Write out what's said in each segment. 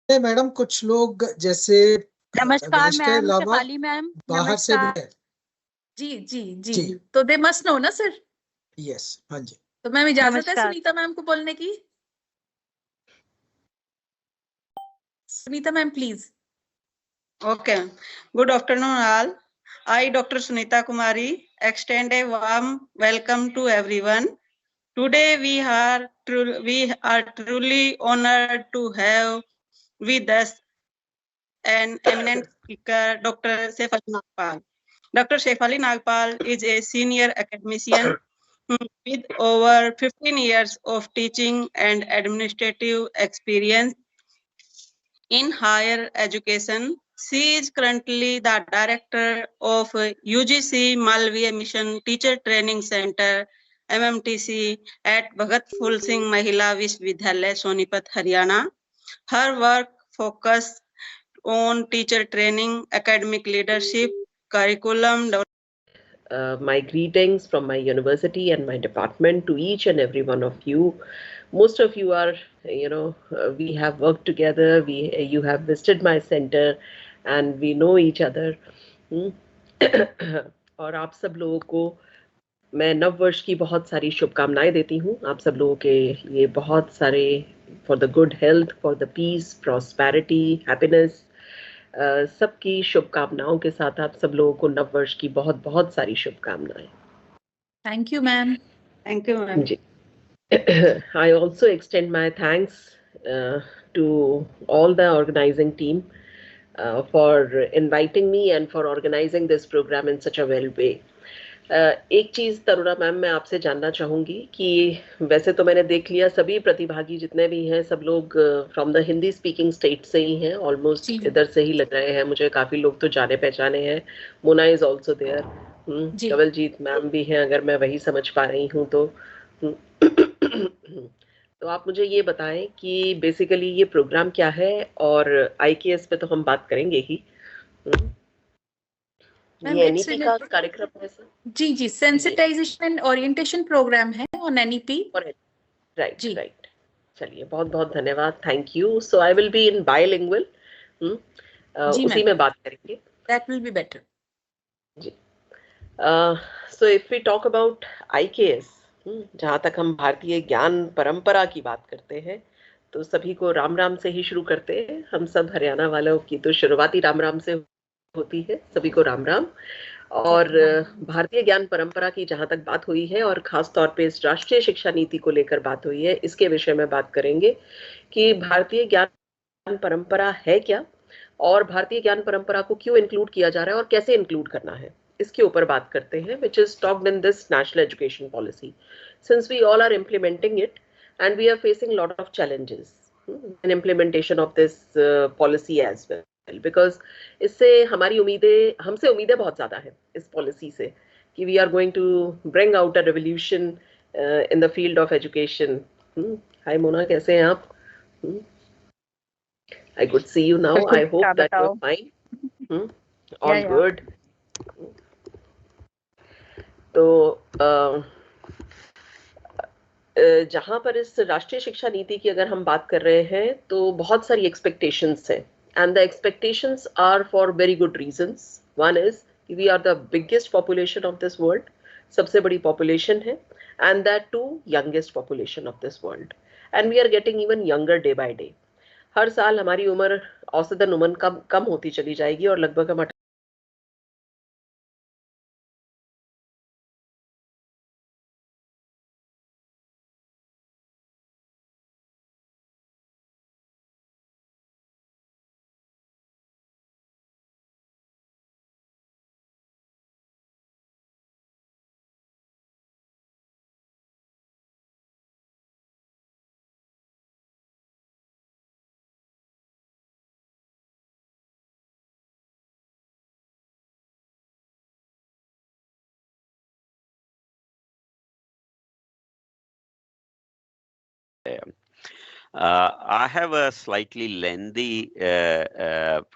Madam कुछ लोग जैसे नमस्कार गणेश के मैम, अलावा शेफाली मैम, बाहर से भी नमस्कार। है। जी जी जी जी। तो दे मस्ट नो ना सर। यस, हाँ जी। तो मैम इजाजत है नमस्कार। सुनीता मैम को बोलने की। Sunita ma'am please. Okay. Good afternoon, all. I, Dr. Sunita Kumari, extend a warm welcome to everyone. Today, we are truly honored to have with us an eminent speaker, Dr. Shefali Nagpal. Dr. Shefali Nagpal is a senior academician with over 15 years of teaching and administrative experience in higher education. She is currently the director of UGC Malviya Mission Teacher Training Center MMTC at Bhagat Phul Singh Mahila Vishwavidyalaya Sonipat, Haryana. Her work focuses on teacher training, academic leadership, curriculum my greetings from my university and my department to each and every one of you. Most of you are, we have worked together. You have visited my center, and we know each other. और आप सब लोगों को मैं नव वर्ष की बहुत सारी शुभकामनाएं देती हूँ। आप सब लोगों के लिए बहुत सारे for the good health, for the peace, prosperity, happiness, सबकी शुभकामनाओं के साथ आप सब लोगों को नव वर्ष की बहुत बहुत सारी शुभकामनाएं। Thank you ma'am. Thank you, ma'am. जी। I also extend my thanks to all the organizing team for inviting me and for organizing this program in such a well way. एक चीज तरुणा मैम मैं आपसे जानना चाहूंगी कि वैसे तो मैंने देख लिया सभी प्रतिभागी जितने भी हैं सब लोग from the Hindi speaking state से ही हैं, ऑलमोस्ट इधर से ही लग रहे हैं मुझे। काफी लोग तो जाने पहचाने हैं। Mona is also there, Kawaljeet ma'am भी हैं अगर मैं वही समझ पा रही हूँ तो। तो आप मुझे ये बताएं कि बेसिकली ये प्रोग्राम क्या है, और IKS पे तो हम बात करेंगे ही। ये NEP का कार्यक्रम है सर? जी जी, सेंसिटाइजेशन एंड ओरिएंटेशन प्रोग्राम है ऑन NEP। Right right. चलिए बहुत बहुत धन्यवाद, thank you. So I will be in bilingual, उसी में बात करेंगे। That will be better. जी। So if we talk about IKS, जहाँ तक हम भारतीय ज्ञान परंपरा की बात करते हैं तो सभी को राम राम से ही शुरू करते हैं। हम सब हरियाणा वालों की तो शुरुआती राम राम से होती है। सभी को राम राम। और भारतीय ज्ञान परंपरा की जहां तक बात हुई है और खास तौर पे इस राष्ट्रीय शिक्षा नीति को लेकर बात हुई है, इसके विषय में बात करेंगे कि भारतीय ज्ञान परंपरा है क्या और भारतीय ज्ञान परंपरा को क्यों इंक्लूड किया जा रहा है और कैसे इंक्लूड करना है, इसके ऊपर बात करते हैं, which is talked in this national education policy. Since we all are implementing it and we are facing a lot of challenges in implementation of this policy as well. Because इससे हमारी उम्मीदें, हमसे उम्मीदें बहुत ज़्यादा है इस पॉलिसी से कि we are going to bring out a revolution in the field of education. Hi Mona, कैसे हैं आप? I could see you now. I hope that you are fine. All good. तो जहाँ पर इस राष्ट्रीय शिक्षा नीति की अगर हम बात कर रहे हैं तो बहुत सारी एक्सपेक्टेशंस हैं, and the expectations are for very good reasons. One is we are the biggest population of this world, सबसे बड़ी population है, and that too youngest population of this world, and we are getting even younger day by day. हर साल हमारी उम्र औसतन उम्र कम होती चली जाएगी और लगभग हम I have a slightly lengthy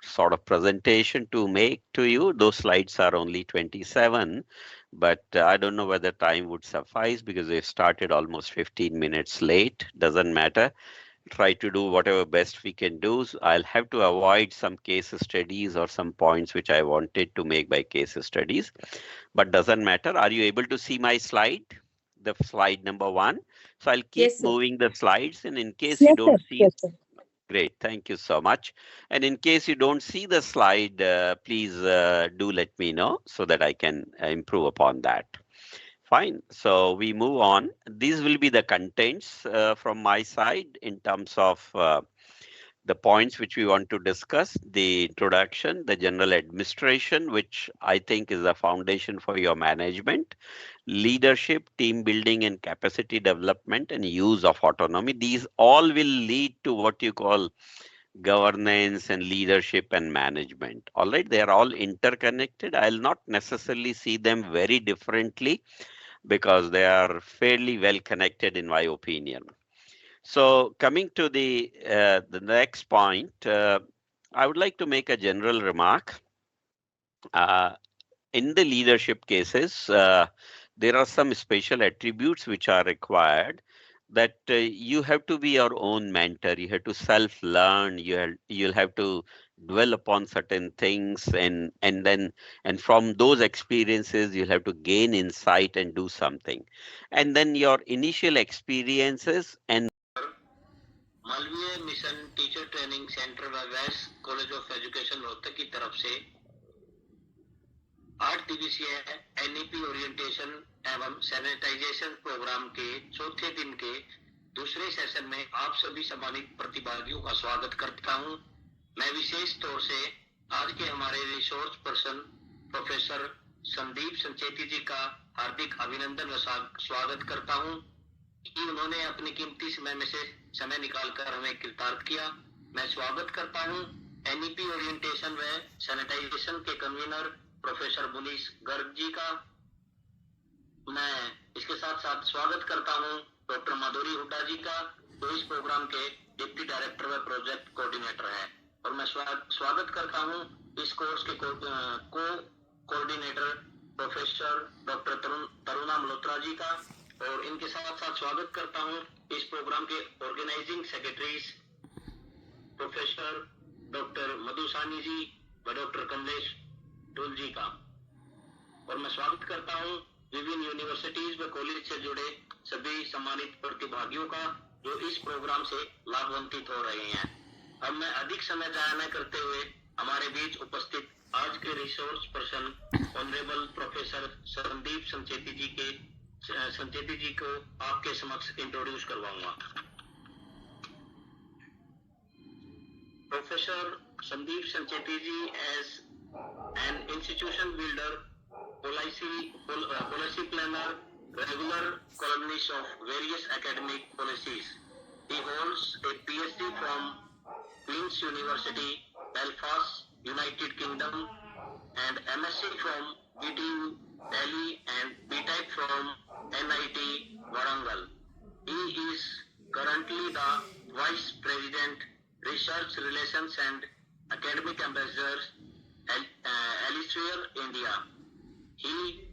sort of presentation to make to you. Those slides are only 27, but I don't know whether time would suffice because they started almost 15 minutes late. Doesn't matter. try to do whatever best we can do. So I'll have to avoid some case studies or some points which I wanted to make by case studies, but doesn't matter. Are you able to see my slide? The slide number 1. So I'll keep Yes, sir. moving the slides, and in case you don't see, Yes, sir. great, thank you so much. And in case you don't see the slide, please do let me know so that I can improve upon that. Fine, so we move on. These will be the contents from my side in terms of the points which we want to discuss: the introduction, the general administration, which I think is the foundation for your management, leadership, team building and capacity development, and use of autonomy. These all will lead to what you call governance and leadership and management. All right, they are all interconnected. I'll not necessarily see them very differently because they are fairly well connected in my opinion. So coming to the next point, I would like to make a general remark. In the leadership cases, there are some special attributes which are required, that you have to be your own mentor. You have to self-learn. You'll have to dwell upon certain things, and from those experiences you'll have to gain insight and do something. And then your initial experiences and Malviya mission teacher training centre व वैस college of education Rohtak की तरफ से 8 दिवसीय NEP orientation एवं sanitisation programme के चौथे दिन के दूसरे सेशन में आप सभी सम्मानित प्रतिभागियों का स्वागत करता हूं। मैं विशेष तौर से आज के हमारे resource person professor Sandeep Sancheti ji का हार्दिक अभिनंदन व स्वागत करता हूं कि उन्होंने अपनी कीमती समय में से समय निकालकर हमें कृतार्थ किया। मैं स्वागत करता हूं एनईपी ओरिएंटेशन व सैनिटाइजेशन के कन्वीनर प्रोफेसर मुनीश गर्ग जी का। मैं इसके साथ साथ स्वागत करता हूं डॉक्टर माधुरी हुड्डा जी का, जो इस प्रोग्राम के डिप्टी डायरेक्टर व प्रोजेक्ट कोऑर्डिनेटर है। और मैं स्वागत करता हूं इस कोर्स के coordinator professor doctor Taruna Malhotra ji का। और इनके साथ साथ स्वागत करता हूं इस प्रोग्राम के ऑर्गेनाइजिंग सेक्रेटरीज प्रोफेसर डॉक्टर मधु सानी जी व डॉक्टर कमलेश डोल जी का। और मैं स्वागत करता हूं विभिन्न यूनिवर्सिटीज व कॉलेज से जुड़े सभी सम्मानित प्रतिभागियों का, जो इस प्रोग्राम से लाभान्वित हो रहे हैं। अब मैं अधिक समय जाया न करते हुए हमारे बीच उपस्थित आज के resource person honourable professor Sandeep Sancheti ji को आपके समक्ष इंट्रोड्यूस करवाऊंगा। Professor Sandeep Sancheti ji as an institution builder, policy planner, regular columnist of various academic policies. He holds a PhD from Queen's University, Belfast, United Kingdom, and MSc from BTU, Delhi, and BTech from NIT, Warangal. He is currently the Vice President, Research Relations and Academic Ambassador, Elsevier, India. He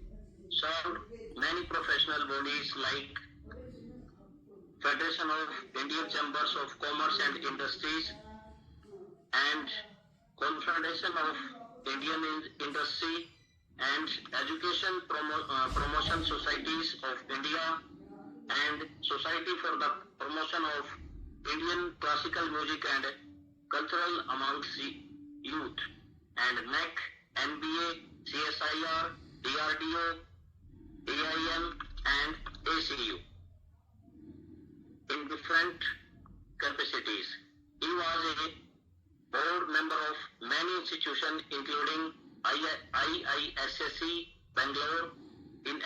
served many professional bodies like Federation of Indian Chambers of Commerce and Industries and Confederation of Indian Industry and Education Promotion Societies of India and Society for the Promotion of Indian Classical Music and Cultural amongst Youth, and NEC, NBA, CSIR, DRDO, AIM and ACU in different capacities. He was a board member of many institutions including IISSC, Bangalore, in